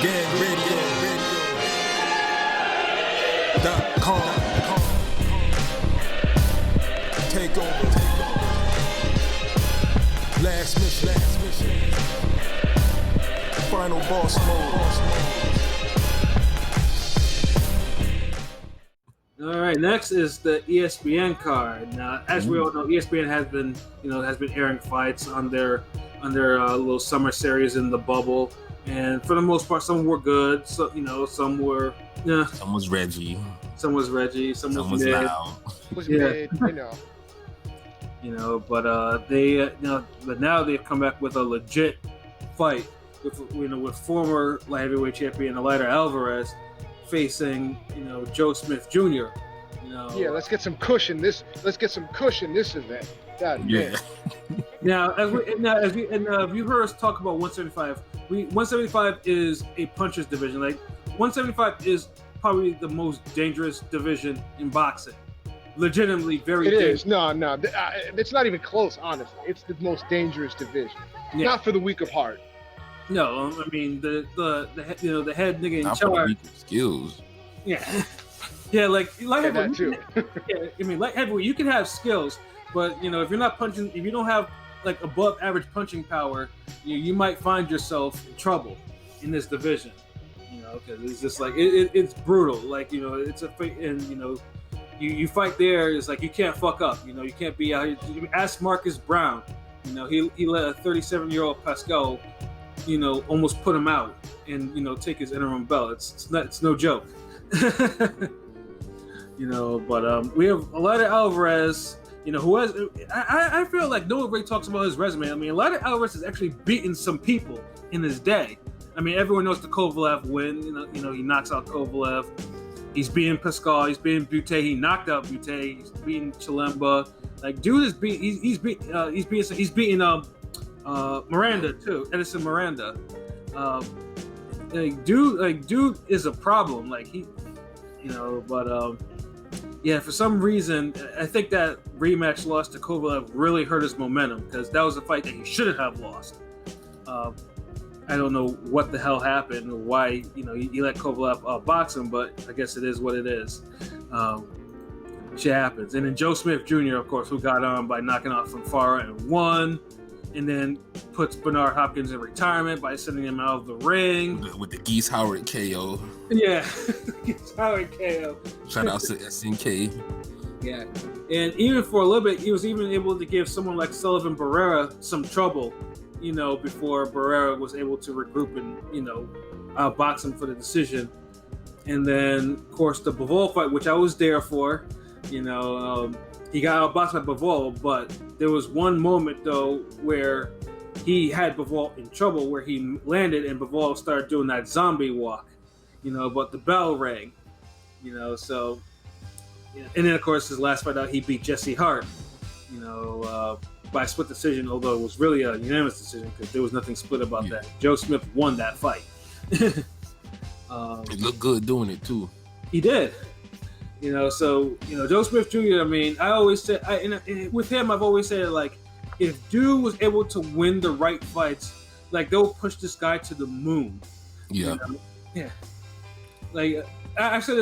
Radio.com. Take over. Last mission. Final boss mode. All right, next is the ESPN card. Now, as we all know, ESPN has been airing fights on their little summer series in the bubble, and for the most part, some were good. So some were Some was Reggie. Some was mid. Loud. Was mid, But but now they've come back with a legit fight with former light heavyweight champion Eleider Alvarez facing Joe Smith Jr. Yeah, let's get some cushion this event. God Yeah. Now, if you heard us talk about 175, 175 is a puncher's division. Like 175 is probably the most dangerous division in boxing. Legitimately, very. It dangerous. is. No, it's not even close. Honestly, it's the most dangerous division. Yeah. Not for the weak of heart. No, I mean the head nigga in Not for charge. weak skills. Yeah, yeah, like That too. Yeah, I mean, like heavyweight, you can have skills, but if you're not punching, if you don't have like above average punching power, you might find yourself in trouble in this division. Because it's just like it's brutal. Like it's a and you fight there. It's like you can't fuck up. You can't be out here. Ask Marcus Brown. He let a 37-year-old Pascal, almost put him out and take his interim belt. It's no joke. But we have Eleider Alvarez. Who has I feel like no one really talks about his resume. I mean, Eleider Alvarez has actually beaten some people in his day. I mean, everyone knows the Kovalev win. He knocks out Kovalev. He's beating Pascal. He's beating Butte. He knocked out Butte. He's beating Chilemba. Like, dude is he's beating Miranda too. Edison Miranda. Dude is a problem. Like yeah, for some reason, I think that rematch loss to Kovalev really hurt his momentum because that was a fight that he shouldn't have lost. I don't know what the hell happened or why, he let Kovalev box him, but I guess it is what it is. Shit happens. And then Joe Smith Jr., of course, who got on by knocking out Fonfara and won, and then puts Bernard Hopkins in retirement by sending him out of the ring. With the Geese Howard KO. Yeah, Geese Howard KO. Shout out to SNK. Yeah. And even for a little bit, he was even able to give someone like Sullivan Barrera some trouble, before Barrera was able to regroup and, box him for the decision. And then, of course, the Bivol fight, which I was there for, he got outboxed by Bivol, but there was one moment, though, where he had Bivol in trouble, where he landed and Bivol started doing that zombie walk, but the bell rang, so... And then, of course, his last fight out, he beat Jesse Hart, by split decision, although it was really a unanimous decision because there was nothing split about that. Joe Smith won that fight. He looked good doing it, too. He did. So, Joe Smith Jr., I mean, I always said, with him, I've always said, like, if dude was able to win the right fights, like, they'll push this guy to the moon. Yeah. Yeah. Like, I said,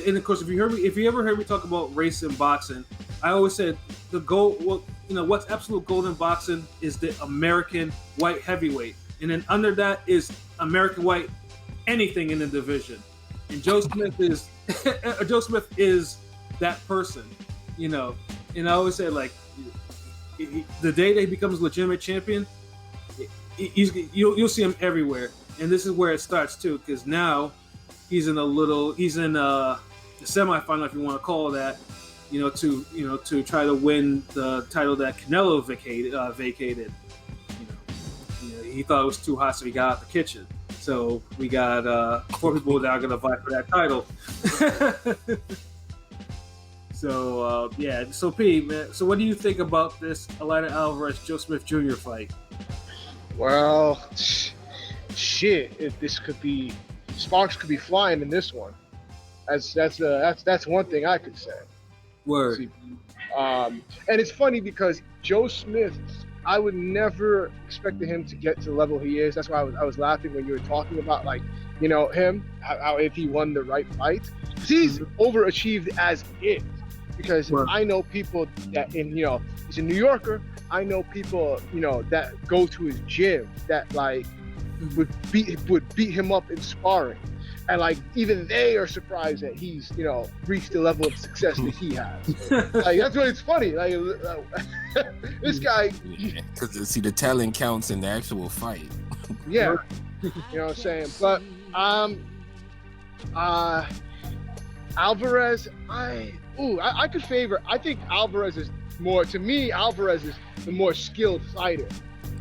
and of course, if you ever heard me talk about race in boxing, I always said the goal. Well, what's absolute gold in boxing is the American white heavyweight, and then under that is American white anything in the division. And Joe Smith is that person, And I always say, like, the day that he becomes a legitimate champion, you'll see him everywhere, and this is where it starts too, because now. He's in the semifinal, if you want to call it that, to try to win the title that Canelo vacated. He thought it was too hot, so he got out the kitchen. So we got 4 people that are going to fight for that title. So So P, man, so what do you think about this Eleider Alvarez Joe Smith Jr. fight? Well, shit, this could be. Sparks could be flying in this one. That's one thing I could say. Word. And it's funny because Joe Smith, I would never expected him to get to the level he is. That's why I was laughing when you were talking about, like, You know, him, how if he won the right fights. 'Cause he's overachieved as is. Because Right. I know people that he's a New Yorker. I know people, that go to his gym that like would beat him up in sparring. And like even they are surprised that he's reached the level of success that he has. Like that's why it's funny. Like this guy, Because see, the talent counts in the actual fight. yeah, you know what I'm saying. But Alvarez, I could favor. I think Alvarez is more. To me, Alvarez is the more skilled fighter.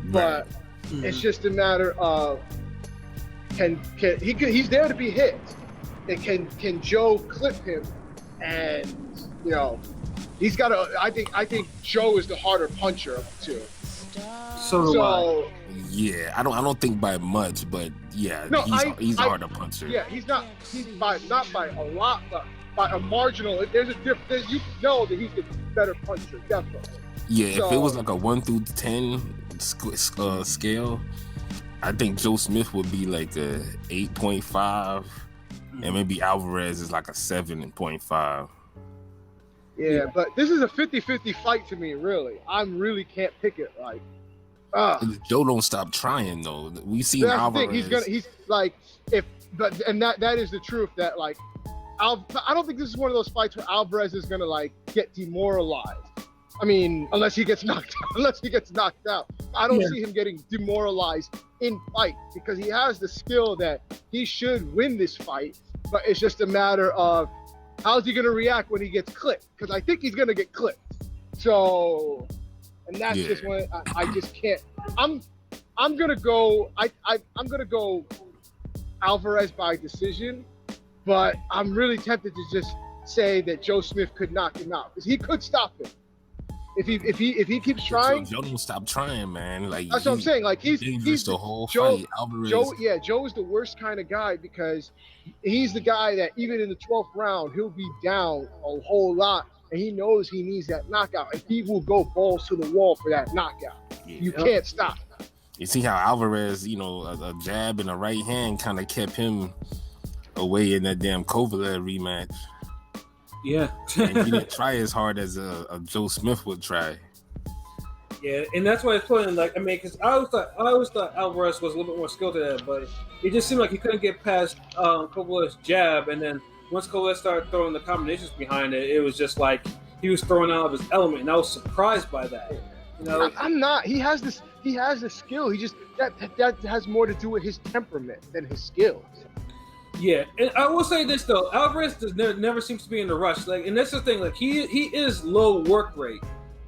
But it's just a matter of he's there to be hit. And can Joe clip him? And he's got to. I think Joe is the harder puncher of the two. So do I. So I don't think by much, but yeah, No, he's a harder puncher. yeah, he's not not by a lot, but by a marginal. There's a difference. You know that he's the better puncher, definitely. Yeah, if it So- was like a 1 through 10 scale, I think Joe Smith would be like a 8.5, and maybe Alvarez is like a 7.5. Yeah, but this is a 50-50 fight to me, really. I really can't pick it. Like, Joe don't stop trying though. We've seen that's the Alvarez. thing. He's like, that is the truth. That like, I don't think this is one of those fights where Alvarez is gonna like get demoralized. I mean, unless he gets knocked out. I don't see him getting demoralized in fight because he has the skill that he should win this fight. But it's just a matter of how's he going to react when he gets clipped? Because I think he's going to get clipped. So, and that's just when I just can't. I'm gonna go. I'm gonna go Alvarez by decision, but I'm really tempted to just say that Joe Smith could knock him out because he could stop him. If he keeps trying, Joe don't stop trying, man. Like that's what I'm saying. Like he's the whole Joe, fight. Alvarez. Joe is the worst kind of guy because he's the guy that even in the 12th round he'll be down a whole lot and he knows he needs that knockout and he will go balls to the wall for that knockout. You can't stop. You see how Alvarez, a jab and a right hand kind of kept him away in that damn Kovalev rematch. Yeah. And he didn't try as hard as a Joe Smith would try. Yeah, and that's why it's putting because I always thought Alvarez was a little bit more skilled at that, but it just seemed like he couldn't get past Kovalev's jab, and then once Kovalev started throwing the combinations behind it, it was just like he was throwing out of his element, and I was surprised by that. I'm not. He has the skill. He just that has more to do with his temperament than his skills. Yeah, and I will say this though, Alvarez never seems to be in a rush. Like, and that's the thing. Like, he is low work rate,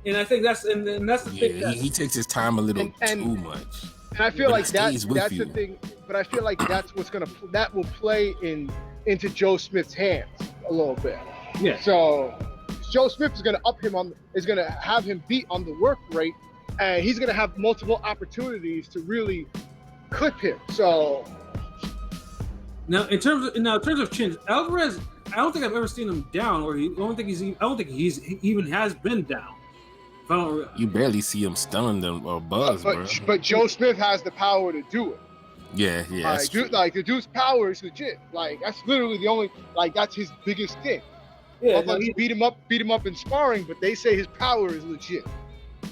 and I think that's the thing. Yeah, he takes his time a little too much. And I feel like that's you. the thing. But I feel like that's that will play into Joe Smith's hands a little bit. Yeah. So Joe Smith is going to have him beat on the work rate, and he's going to have multiple opportunities to really clip him. So. Now, in terms of chins, Alvarez, I don't think I've ever seen him down, I don't think he even has been down. You barely see him stunned or buzzed, bro. But Joe Smith has the power to do it. Yeah. The dude's power is legit. Like that's literally the only that's his biggest thing. Yeah, beat him up in sparring, but they say his power is legit.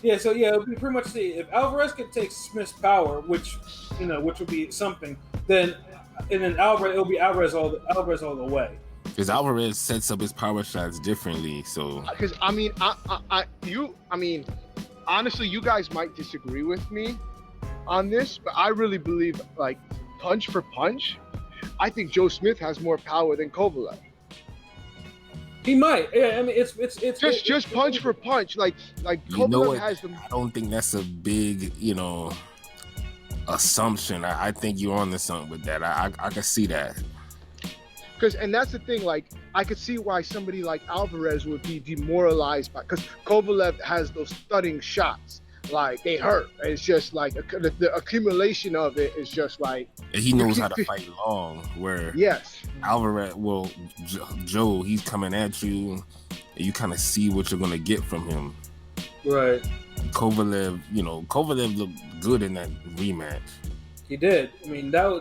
Yeah, so we pretty much see if Alvarez could take Smith's power, which would be something, then Alvarez, it'll be Alvarez all the way. Because Alvarez sets up his power shots differently, so. Because honestly, you guys might disagree with me on this, but I really believe, like, punch for punch, I think Joe Smith has more power than Kovalev. He might. Yeah, I mean, it's just punch for punch, like Kovalev has the. I don't think that's a big, assumption. I think you're on to something with that. I can see that. And that's the thing, like, I could see why somebody like Alvarez would be demoralized by, because Kovalev has those thudding shots, like, they hurt. It's just like the accumulation of it is just like. And he knows how to fight long, where Alvarez, Joe, he's coming at you, and you kind of see what you're going to get from him. Right. Kovalev looked good in that rematch. He did. I mean, that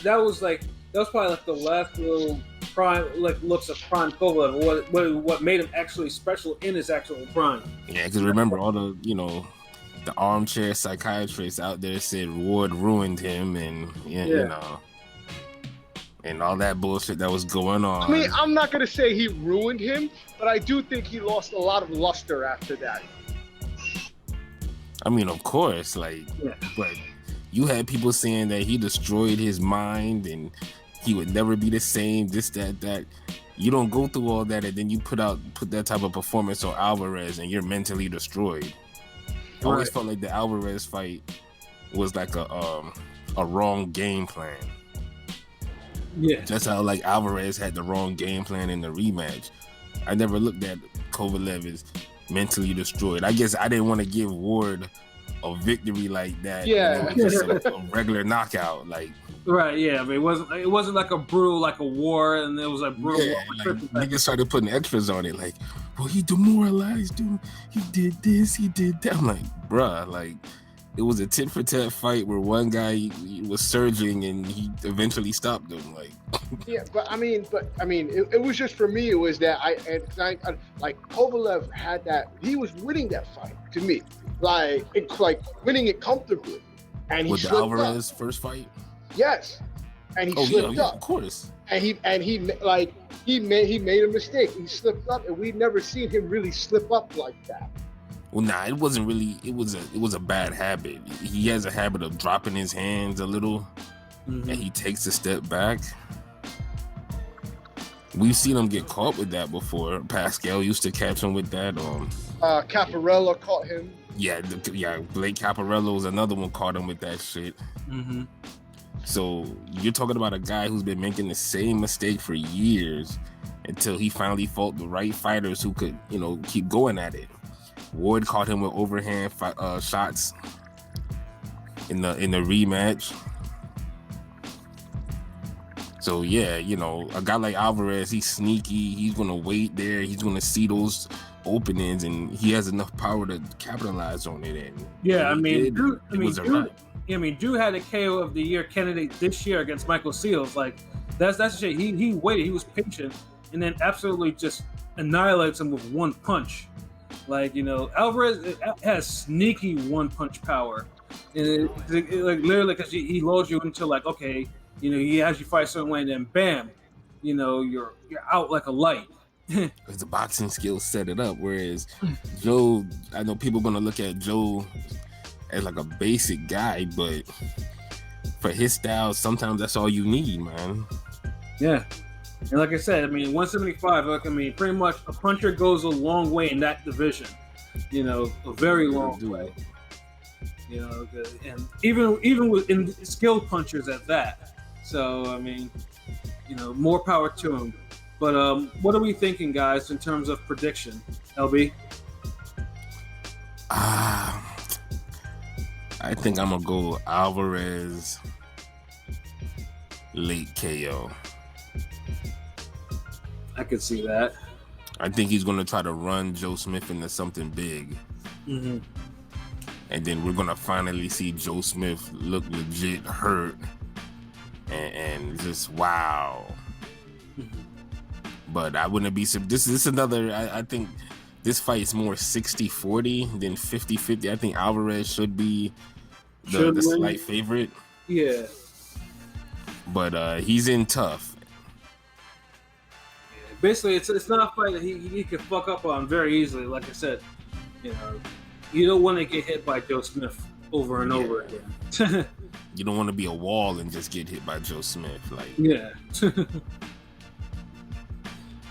was like that was probably like the last little prime like looks of prime Kovalev. What made him actually special in his actual prime. Yeah, because remember all the the armchair psychiatrists out there said Ward ruined him, and you know, and all that bullshit that was going on. I mean, I'm not gonna say he ruined him, but I do think he lost a lot of luster after that. I mean, of course, but you had people saying that he destroyed his mind and he would never be the same, this, that. You don't go through all that and then you put that type of performance on Alvarez and you're mentally destroyed. I always felt like the Alvarez fight was like a wrong game plan. Yeah. Just how like Alvarez had the wrong game plan in the rematch. I never looked at Kovalev as mentally destroyed. I guess I didn't want to give Ward a victory like that. Yeah. Just a regular knockout. Like, right, yeah. I mean, it wasn't like a brutal, like a war, and it was like brutal. Yeah, like, niggas started putting extras on it, like, well, he demoralized him. He did this, he did that. I'm like, bruh, like, it was a tit for tat fight where one guy was surging and he eventually stopped him. Like, yeah, but I mean, it was just for me. It was that I like Kovalev had that. He was winning that fight to me, like winning it comfortably, and he was the Alvarez first fight? Yes, and he slipped up. Of course. And he made a mistake. He slipped up, and we've never seen him really slip up like that. Well, nah, it wasn't really. It was a bad habit. He has a habit of dropping his hands a little, and he takes a step back. We've seen him get caught with that before. Pascal used to catch him with that. Caparella caught him. Yeah, Blake Caparella was another one, caught him with that shit. Mm-hmm. So you're talking about a guy who's been making the same mistake for years until he finally fought the right fighters who could, keep going at it. Ward caught him with overhand shots in the rematch. So yeah, a guy like Alvarez, he's sneaky. He's gonna wait there. He's gonna see those openings, and he has enough power to capitalize on it. And Drew had a KO of the year candidate this year against Michael Seals. Like that's the shit. He waited. He was patient, and then absolutely just annihilates him with one punch. Like, Alvarez has sneaky one punch power, and like literally because he lulls you into like, okay, he has you fight a certain way, and then bam, you're out like a light. Because the boxing skills set it up. Whereas Joe, I know people are gonna look at Joe as like a basic guy, but for his style, sometimes that's all you need, man. Yeah. And like I said, 175, pretty much a puncher goes a long way in that division. A very long way. And even in skilled punchers at that. So, more power to him. But what are we thinking, guys, in terms of prediction? LB? I think I'm going to go Alvarez late KO. I could see that. I think he's going to try to run Joe Smith into something big. Mm-hmm. And then we're going to finally see Joe Smith look legit hurt and just wow. Mm-hmm. But I wouldn't be... This is another... I think this fight is more 60-40 than 50-50. I think Alvarez should be the slight favorite. Yeah. But he's in tough. Basically, it's not a fight that he can fuck up on very easily. Like I said, you don't want to get hit by Joe Smith over and over again. You don't want to be a wall and just get hit by Joe Smith. Yeah.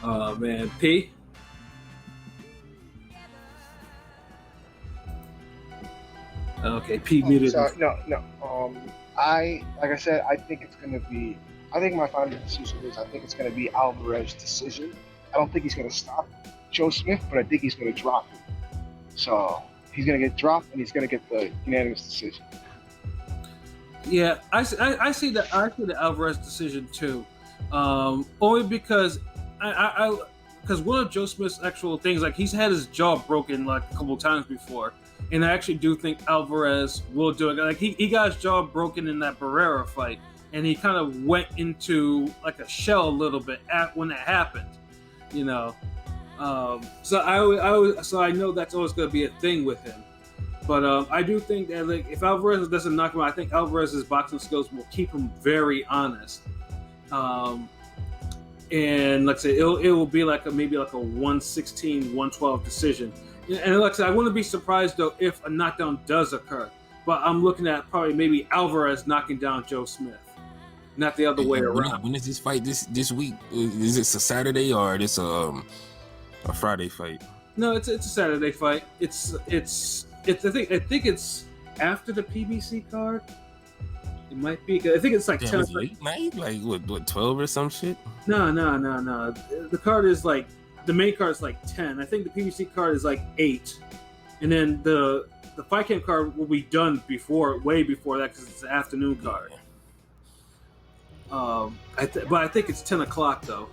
Oh man, P. Okay, P muted. No. I think it's gonna be. I think my final decision is I think it's going to be Alvarez's decision. I don't think he's going to stop Joe Smith, but I think he's going to drop him. So he's going to get dropped, and he's going to get the unanimous decision. Yeah, I see the Alvarez decision too, only because because one of Joe Smith's actual things, like he's had his jaw broken like a couple of times before, and I actually do think Alvarez will do it. Like he got his jaw broken in that Barrera fight. and he kind of went into like a shell a little bit when that happened, you know. So I know that's always going to be a thing with him. But I do think that like if Alvarez doesn't knock him out, I think Alvarez's boxing skills will keep him very honest. And like I said, it will be like maybe like a 116, 112 decision. And like I said, I wouldn't be surprised though if a knockdown does occur. But I'm looking at probably maybe Alvarez knocking down Joe Smith, not the other way around. When is this fight this week? Is it a Saturday or is it a Friday fight? No, it's a Saturday fight. It's I think it's after the PBC card. It might be. I think it's like 10 late night, like what 12 or some shit. No. The card is like the main card is like 10. I think the PBC card is like 8, and then the fight camp card will be done way before that because it's an afternoon card. But I think it's 10 o'clock though.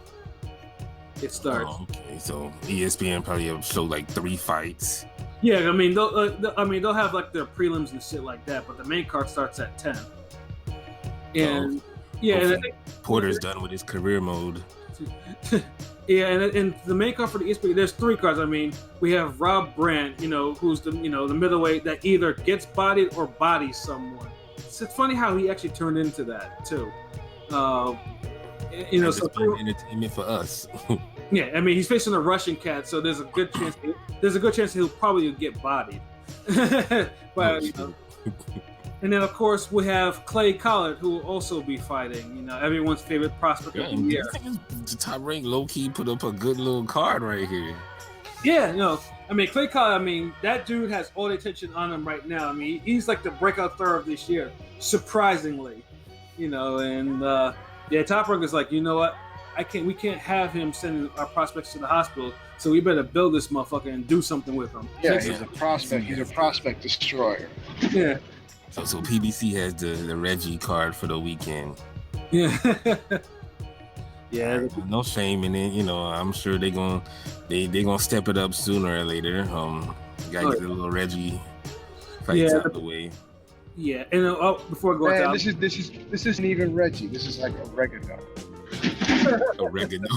It starts. Oh, okay, so ESPN probably will show like 3 fights. Yeah, I mean they'll have like their prelims and shit like that, but the main card starts at 10. And and I think Porter's done with his career mode. Yeah, and the main card for the ESPN, there's 3 cards. I mean, we have Rob Brandt, who's the the middleweight that either gets bodied or bodies someone. It's funny how he actually turned into that too. So entertainment for us. Yeah, I mean he's facing a Russian cat, so there's a good chance he'll probably get bodied. But and then of course we have Clay Collard, who will also be fighting. Everyone's favorite prospect of the year. The Top Rank low key put up a good little card right here. Yeah, I mean Clay Collard. That dude has all the attention on him right now. I mean he's like the breakout star of this year, surprisingly. And Top Rank is like, you know what? We can't have him sending our prospects to the hospital, so we better build this motherfucker and do something with him. Yeah, he's a prospect. He's a prospect destroyer. Yeah. So PBC has the Reggie card for the weekend. Yeah. Yeah. No shame in it. I'm sure they gonna step it up sooner or later. Gotta get the little Reggie fights out of the way. Yeah, and before I go on, this isn't even Reggie. This is like oregano. Oregano,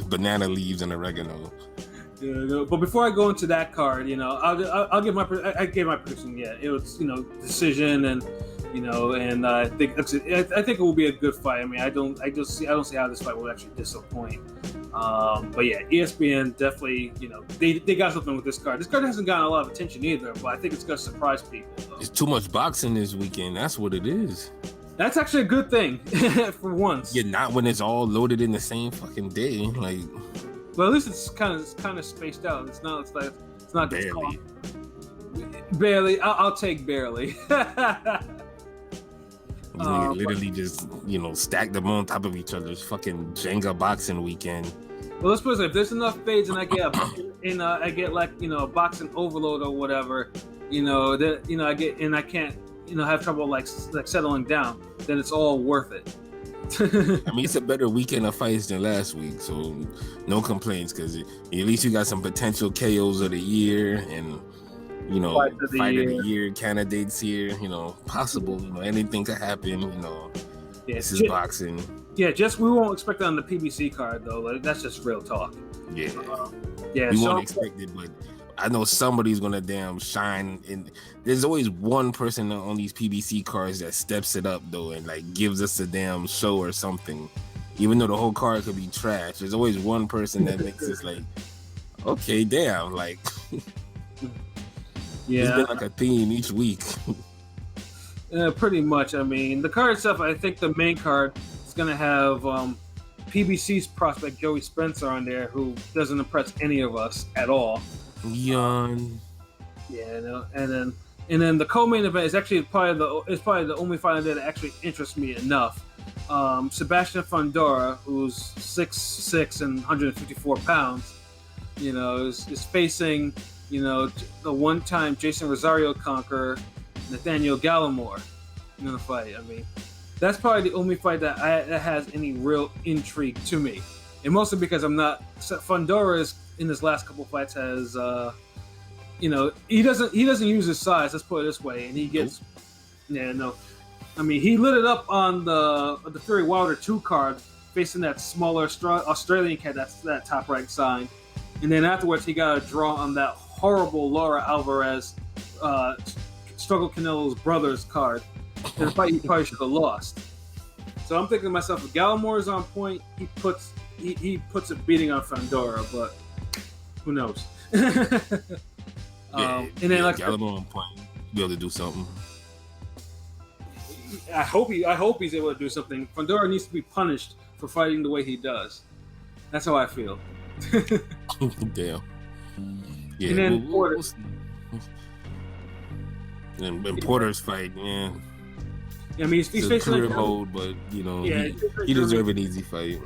banana leaves and oregano. Yeah, but before I go into that card, I'll give I gave my prediction. Yeah, it was decision, and and I think it will be a good fight. I mean, I don't see how this fight will actually disappoint. But yeah, ESPN definitely, they got something with this card. This card hasn't gotten a lot of attention either, but I think it's gonna surprise people. It's too much boxing this weekend. That's what it is. That's actually a good thing for once. Yeah, not when it's all loaded in the same fucking day. Like, well, at least it's kind of spaced out. It's not barely. Barely. I'll take barely. Literally just stack them on top of each other. It's fucking Jenga boxing weekend. Well, let's put it this way. If there's enough fades and I get like a boxing overload or whatever, I get and I can't have trouble like settling down, then it's all worth it. I mean, it's a better weekend of fights than last week, so no complaints because at least you got some potential KOs of the year and fight of the year candidates here. Possible. Anything could happen. Yeah, this is boxing. Yeah, we won't expect it on the PBC card though. Like, that's just real talk. Yeah, we won't expect it, but I know somebody's gonna damn shine. And there's always one person on these PBC cards that steps it up though, and like gives us a damn show or something. Even though the whole card could be trash, there's always one person that makes us like, okay, damn, like. Yeah, it's been like a theme each week. Pretty much. I mean, the card itself, I think the main card is going to have PBC's prospect Joey Spencer on there, who doesn't impress any of us at all. Yawn. Yeah, and then the co-main event is actually probably the only fight on there that actually interests me enough. Sebastian Fundora, who's 6'6" and 154 pounds, is facing. The one-time Jason Rosario conqueror, Nathaniel Gallimore, in the fight. I mean, that's probably the only fight that has any real intrigue to me, and mostly because I'm not. Fundora in his last couple fights has, he doesn't use his size. Let's put it this way, and he gets, I mean, he lit it up on the Fury Wilder 2 card, facing that smaller Australian cat that's that top right side. And then afterwards, he got a draw on that horrible Laura Alvarez, Struggle Canelo's brother's card. In a fight he probably should have lost. So I'm thinking to myself, if Gallimore is on point, he puts a beating on Fundora, but who knows? And then like Gallimore on point, be able to do something. I hope he's able to do something. Fundora needs to be punished for fighting the way he does. That's how I feel. Damn. Yeah. And then Porter. We'll see. And Porter's fight, man. I mean, he's facing career mode, but you know, he deserves an easy fight.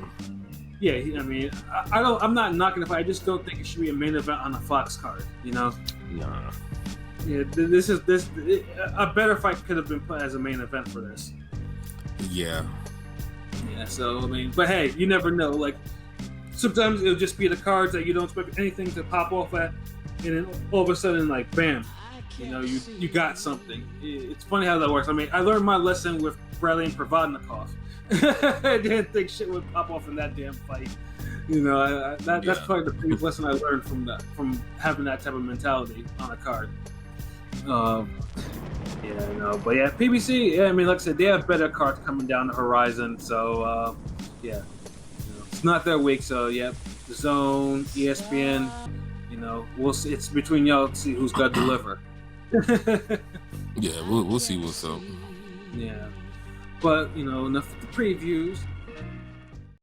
Yeah, I mean, I'm not knocking the fight. I just don't think it should be a main event on a Fox card. You know? Nah. Yeah, a better fight could have been put as a main event for this. Yeah. Yeah. So I mean, but hey, you never know. Like sometimes it'll just be the cards that you don't expect anything to pop off at, and then all of a sudden, like bam, you know, you got something. It's funny how that works. I mean, I learned my lesson with Bradley and Provodnikov. I didn't think shit would pop off in that damn fight. You know, that's probably the biggest lesson I learned from having that type of mentality on a card. Yeah, no, but yeah, PBC. Yeah, I mean, like I said, they have better cards coming down the horizon. So yeah, you know, it's not their week. So yeah, the Zone, ESPN. You know, we'll see. It's between y'all to see who's got to deliver. Yeah, we'll see what's up. Yeah, but you know, enough of the previews.